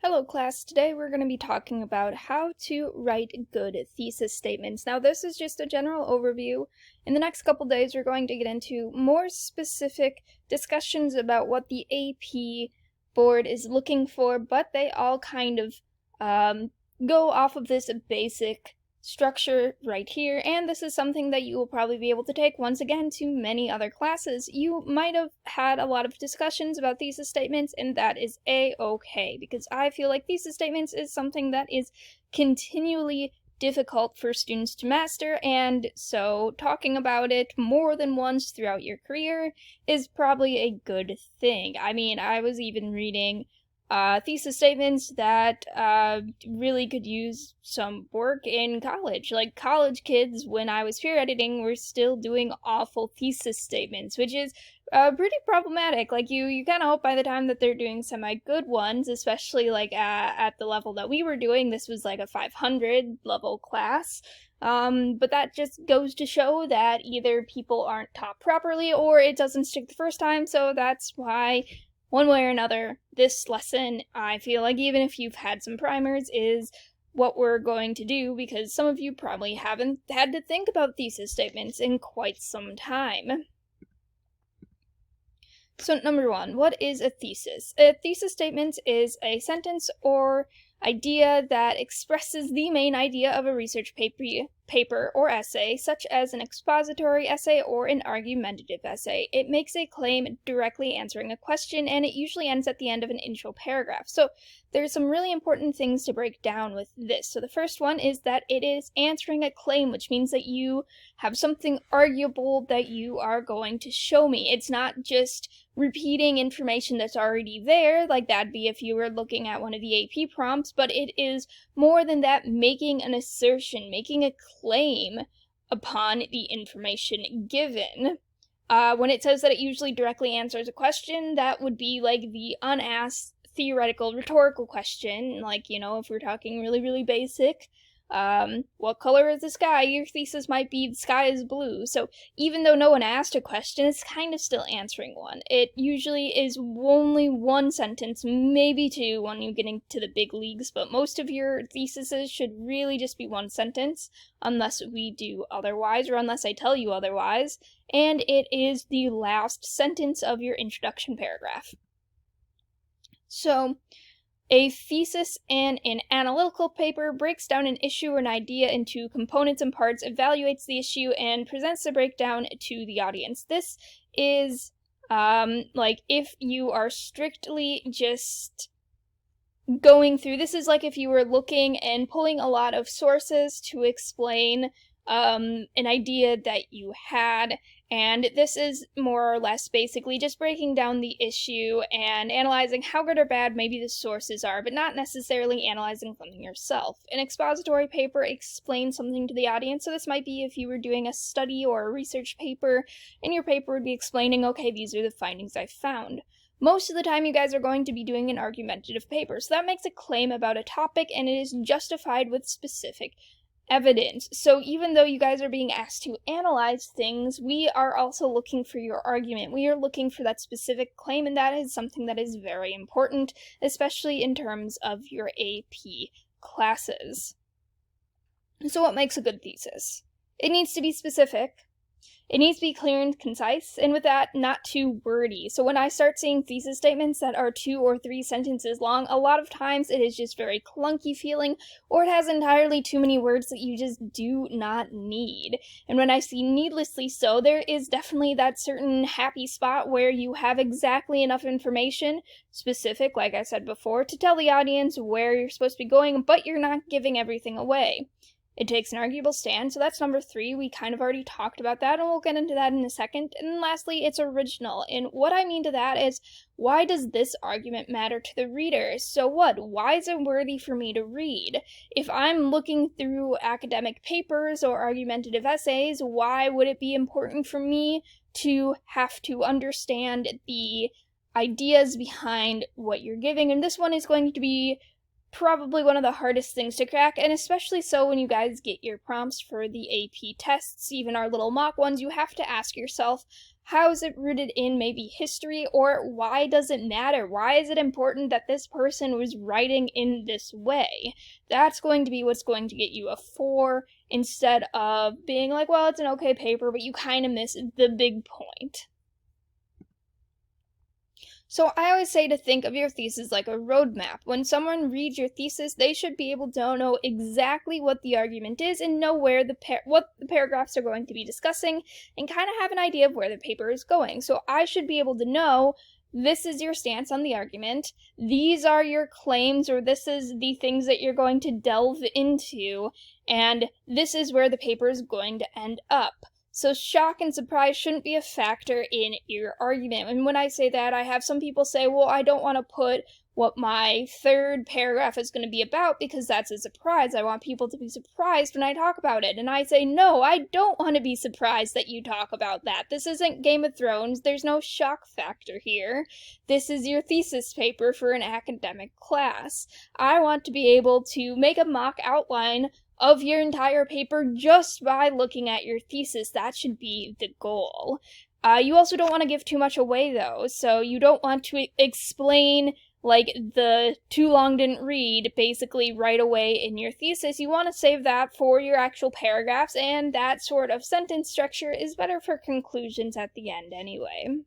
Hello class, today we're going to be talking about how to write good thesis statements. Now this is just a general overview. In the next couple days we're going to get into more specific discussions about what the AP board is looking for, but they all kind of go off of this basic structure right here, and this is something that you will probably be able to take once again to many other classes. You might have had a lot of discussions about thesis statements, and that is a-okay, because I feel like thesis statements is something that is continually difficult for students to master, and so talking about it more than once throughout your career is probably a good thing. I mean, I was even reading thesis statements that really could use some work in college. Like, college kids, when I was peer editing, were still doing awful thesis statements, which is pretty problematic. Like, you kind of hope by the time that they're doing semi-good ones, especially, like, at the level that we were doing, this was, like, a 500 level class. But that just goes to show that either people aren't taught properly or it doesn't stick the first time, so that's why one way or another, this lesson, I feel like even if you've had some primers, is what we're going to do, because some of you probably haven't had to think about thesis statements in quite some time. So number one, what is a thesis? A thesis statement is a sentence or idea that expresses the main idea of a research paper or essay, such as an expository essay or an argumentative essay. It makes a claim directly answering a question, and it usually ends at the end of an intro paragraph. So there's some really important things to break down with this. So the first one is that it is answering a claim, which means that you have something arguable that you are going to show me. It's not just repeating information that's already there, like that'd be if you were looking at one of the AP prompts, but it is more than that, making an assertion, making a claim upon the information given. When it says that it usually directly answers a question, that would be like the unasked theoretical rhetorical question, like, you know, if we're talking really basic, what color is the sky? Your thesis might be the sky is blue. So even though no one asked a question, it's kind of still answering one. It usually is only one sentence, maybe two when you get into the big leagues, but most of your theses should really just be one sentence, unless we do otherwise, or unless I tell you otherwise, and it is the last sentence of your introduction paragraph. So, a thesis in an analytical paper breaks down an issue or an idea into components and parts, evaluates the issue, and presents the breakdown to the audience. This is, like, if you are strictly just going through, this is like if you were looking and pulling a lot of sources to explain an idea that you had, and this is more or less basically just breaking down the issue and analyzing how good or bad maybe the sources are, but not necessarily analyzing something yourself. An expository paper explains something to the audience, so this might be if you were doing a study or a research paper, and your paper would be explaining, okay, these are the findings I found. Most of the time you guys are going to be doing an argumentative paper, so that makes a claim about a topic, and it is justified with specific evidence. So even though you guys are being asked to analyze things, we are also looking for your argument. We are looking for that specific claim, and that is something that is very important, especially in terms of your AP classes. So what makes a good thesis? It needs to be specific. It needs to be clear and concise, and with that, not too wordy. So when I start seeing thesis statements that are 2 or 3 sentences long, a lot of times it is just very clunky feeling, or it has entirely too many words that you just do not need. And when I see needlessly so, there is definitely that certain happy spot where you have exactly enough information, specific, like I said before, to tell the audience where you're supposed to be going, but you're not giving everything away. It takes an arguable stand, so that's number 3. We kind of already talked about that, and we'll get into that in a second. And then lastly, it's original. And what I mean to that is, why does this argument matter to the reader? So what? Why is it worthy for me to read? If I'm looking through academic papers or argumentative essays, why would it be important for me to have to understand the ideas behind what you're giving? And this one is going to be probably one of the hardest things to crack, and especially so when you guys get your prompts for the AP tests, even our little mock ones, you have to ask yourself, How is it rooted in maybe history, or why does it matter? Why is it important that this person was writing in this way? That's going to be what's going to get you a 4 instead of being like, well, it's an okay paper, but you kind of miss the big point. So I always say to think of your thesis like a roadmap. When someone reads your thesis, they should be able to know exactly what the argument is and know where what the paragraphs are going to be discussing and kind of have an idea of where the paper is going. So I should be able to know this is your stance on the argument, these are your claims, or this is the things that you're going to delve into, and this is where the paper is going to end up. So shock and surprise shouldn't be a factor in your argument. And when I say that, I have some people say, well, I don't want to put what my third paragraph is going to be about because that's a surprise. I want people to be surprised when I talk about it. And I say, no, I don't want to be surprised that you talk about that. This isn't Game of Thrones. There's no shock factor here. This is your thesis paper for an academic class. I want to be able to make a mock outline of your entire paper just by looking at your thesis. That should be the goal. You also don't want to give too much away, though, so you don't want to explain like the too long didn't read basically right away in your thesis. You want to save that for your actual paragraphs, and that sort of sentence structure is better for conclusions at the end anyway.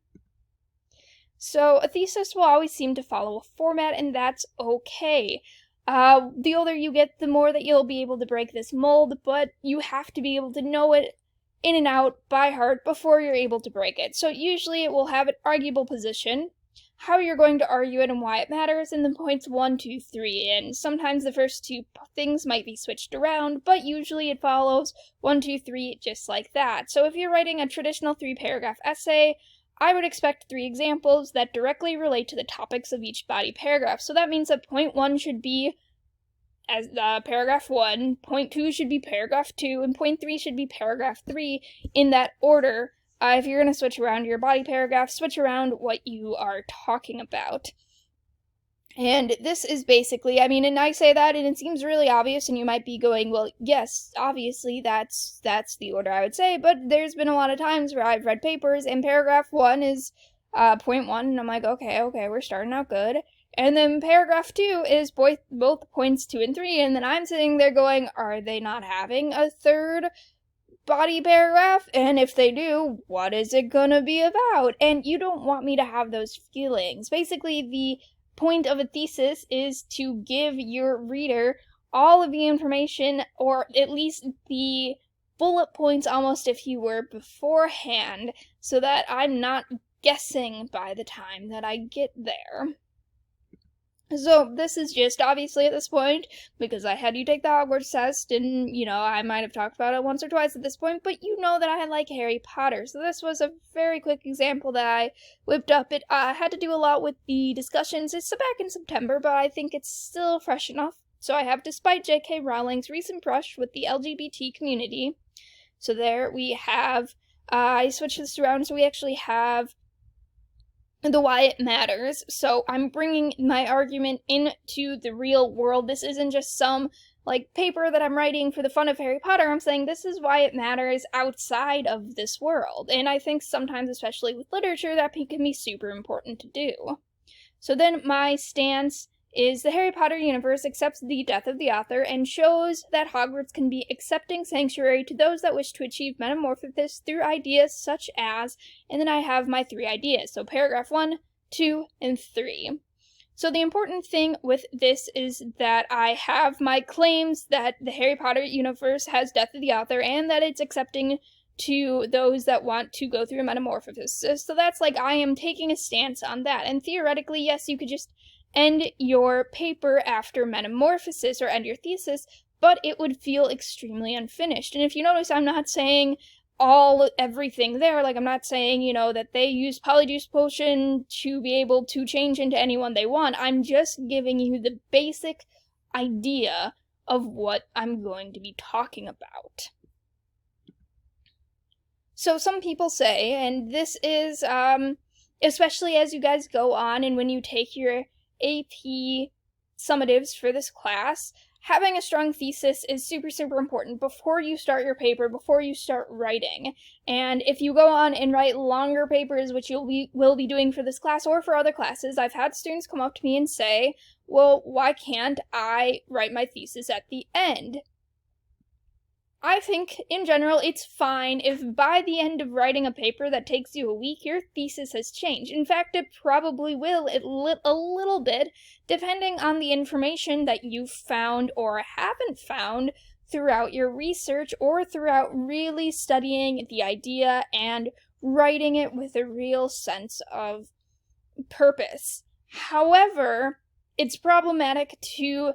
So a thesis will always seem to follow a format, and that's okay. The older you get, the more that you'll be able to break this mold, but you have to be able to know it in and out by heart before you're able to break it. So usually it will have an arguable position, how you're going to argue it and why it matters, and then points 1, 2, 3. And sometimes the first two things might be switched around, but usually it follows 1, 2, 3 just like that. So if you're writing a traditional 3-paragraph essay, I would expect 3 examples that directly relate to the topics of each body paragraph. So that means that point 1 should be as paragraph 1, point 2 should be paragraph 2, and point 3 should be paragraph 3 in that order. If you're going to switch around your body paragraph, switch around what you are talking about. And this is basically, I mean, and I say that and it seems really obvious, and you might be going, well, yes, obviously that's the order I would say, but there's been a lot of times where I've read papers and paragraph 1 is point 1, and I'm like, okay, we're starting out good. And then paragraph 2 is both points 2 and 3, and then I'm sitting there going, are they not having a third body paragraph? And if they do, what is it gonna be about? And you don't want me to have those feelings. Basically, the point of a thesis is to give your reader all of the information, or at least the bullet points almost if you were beforehand, so that I'm not guessing by the time that I get there. So this is just obviously at this point, because I had you take the Hogwarts test, and, you know, I might have talked about it once or twice at this point, but you know that I like Harry Potter, so this was a very quick example that I whipped up. It had to do a lot with the discussions. It's back in September, but I think it's still fresh enough. So I have, despite J.K. Rowling's recent brush with the LGBT community. So there we have, I switched this around, so we actually have the why it matters. So I'm bringing my argument into the real world. This isn't just some paper that I'm writing for the fun of Harry Potter. I'm saying this is why it matters outside of this world. And I think sometimes, especially with literature, that can be super important to do. So then my stance is the Harry Potter universe accepts the death of the author and shows that Hogwarts can be accepting sanctuary to those that wish to achieve metamorphosis through ideas such as, and then I have my 3 ideas. So paragraph 1, 2, and 3. So the important thing with this is that I have my claims that the Harry Potter universe has death of the author and that it's accepting to those that want to go through a metamorphosis. So that's I am taking a stance on that. And theoretically, yes, you could just end your paper after metamorphosis or end your thesis, but it would feel extremely unfinished. And if you notice, I'm not saying everything there. I'm not saying, that they use Polyjuice Potion to be able to change into anyone they want. I'm just giving you the basic idea of what I'm going to be talking about. So some people say, and this is, especially as you guys go on and when you take your AP summatives for this class, having a strong thesis is super, super important before you start your paper, before you start writing. And if you go on and write longer papers, which will be doing for this class or for other classes, I've had students come up to me and say, well, why can't I write my thesis at the end? I think, in general, it's fine if by the end of writing a paper that takes you a week, your thesis has changed. In fact, it probably will a little bit, depending on the information that you've found or haven't found throughout your research or throughout really studying the idea and writing it with a real sense of purpose. However, it's problematic to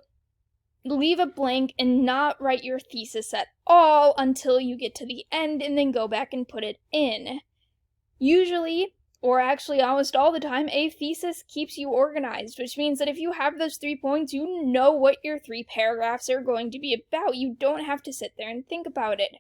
leave it blank and not write your thesis at all until you get to the end and then go back and put it in. Usually, or actually almost all the time, a thesis keeps you organized, which means that if you have those 3 points, you know what your 3 paragraphs are going to be about. You don't have to sit there and think about it.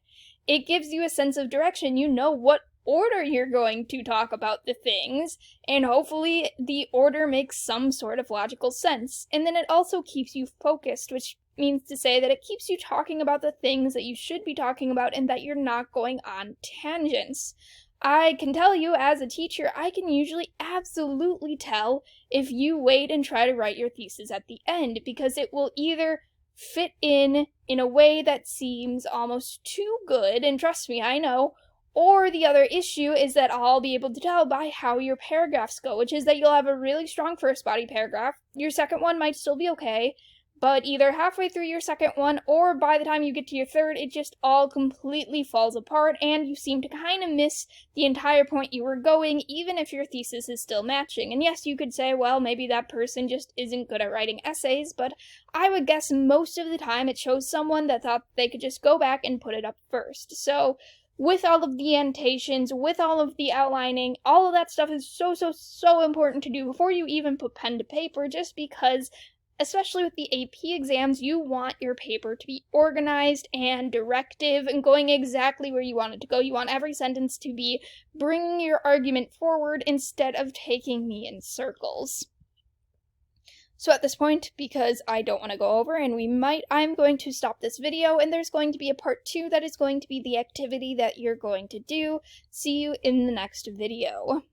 It gives you a sense of direction. You know what order you're going to talk about the things, and hopefully the order makes some sort of logical sense. And then it also keeps you focused, which means to say that it keeps you talking about the things that you should be talking about and that you're not going on tangents. I can tell you, as a teacher, I can usually absolutely tell if you wait and try to write your thesis at the end, because it will either fit in a way that seems almost too good, and trust me, I know, or the other issue is that I'll be able to tell by how your paragraphs go, which is that you'll have a really strong first body paragraph. Your second one might still be okay, but either halfway through your second one or by the time you get to your third, it just all completely falls apart and you seem to kind of miss the entire point you were going, even if your thesis is still matching. And yes, you could say, well, maybe that person just isn't good at writing essays, but I would guess most of the time it shows someone that thought they could just go back and put it up first. So with all of the annotations, with all of the outlining, all of that stuff is so important to do before you even put pen to paper, just because, especially with the AP exams, you want your paper to be organized and directive and going exactly where you want it to go. You want every sentence to be bringing your argument forward instead of taking me in circles. So at this point, because I don't want to go over and I'm going to stop this video, and there's going to be a part 2 that is going to be the activity that you're going to do. See you in the next video.